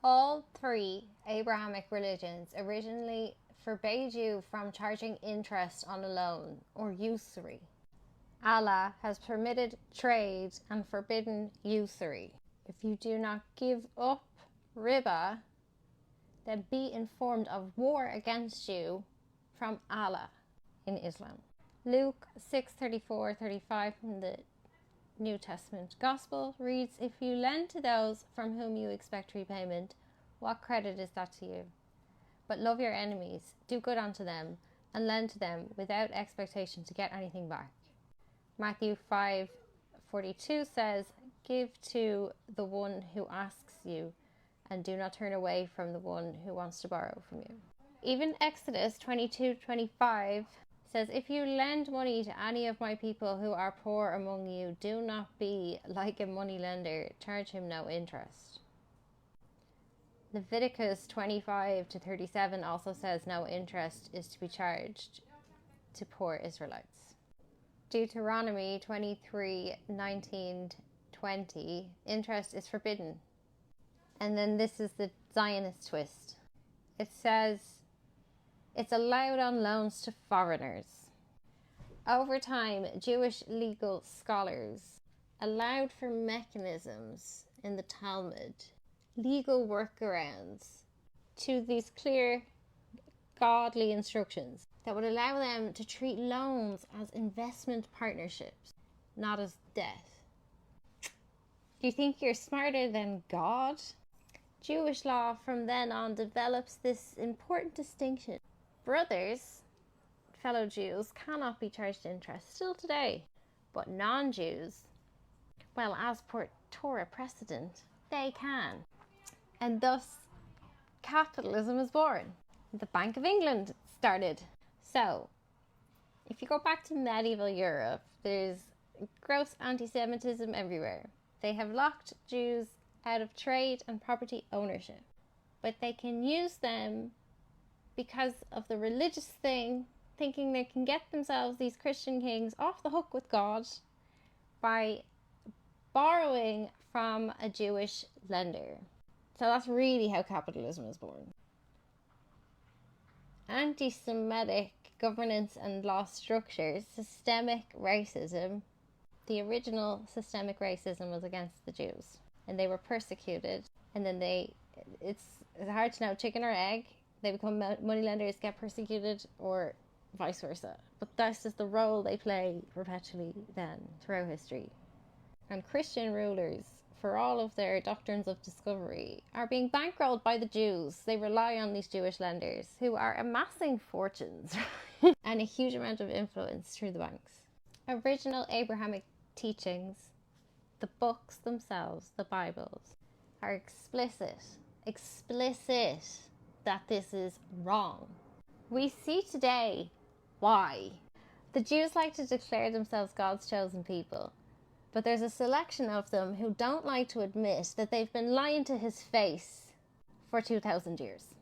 All three Abrahamic religions originally forbade you from charging interest on a loan, or usury. Allah has permitted trade and forbidden usury. If you do not give up riba, then be informed of war against you from Allah in Islam. Luke 6:34-35 from the New Testament Gospel reads, "If you lend to those from whom you expect repayment, what credit is that to you? But love your enemies, do good unto them, and lend to them without expectation to get anything back." Matthew 5:42 says, "Give to the one who asks you, and do not turn away from the one who wants to borrow from you." Even Exodus 22:25 says, "If you lend money to any of my people who are poor among you, do not be like a moneylender, charge him no interest." Leviticus 25-37 also says no interest is to be charged to poor Israelites. Deuteronomy 23:19-20, interest is forbidden. And then this is the Zionist twist. It says it's allowed on loans to foreigners. Over time, Jewish legal scholars allowed for mechanisms in the Talmud, legal workarounds, to these clear, godly instructions that would allow them to treat loans as investment partnerships, not as debt. Do you think you're smarter than God? Jewish law from then on develops this important distinction. Brothers, fellow Jews, cannot be charged interest still today, but non-Jews, well, as per Torah precedent, they can. And thus, capitalism is born. The Bank of England started. So, if you go back to medieval Europe, there's gross anti-Semitism everywhere. They have locked Jews out of trade and property ownership, but they can use them because of the religious thing, thinking they can get themselves, these Christian kings, off the hook with God by borrowing from a Jewish lender. So that's really how capitalism is born. Anti-Semitic governance and law structures, systemic racism. The original systemic racism was against the Jews, and they were persecuted. And then it's hard to know, chicken or egg. They become moneylenders, get persecuted, or vice versa. But that's just the role they play perpetually then throughout history. And Christian rulers, for all of their doctrines of discovery, are being bankrolled by the Jews. They rely on these Jewish lenders who are amassing fortunes and a huge amount of influence through the banks. Original Abrahamic teachings, the books themselves, the Bibles, are explicit that this is wrong. We see today why. The Jews like to declare themselves God's chosen people, but there's a selection of them who don't like to admit that they've been lying to his face for 2,000 years.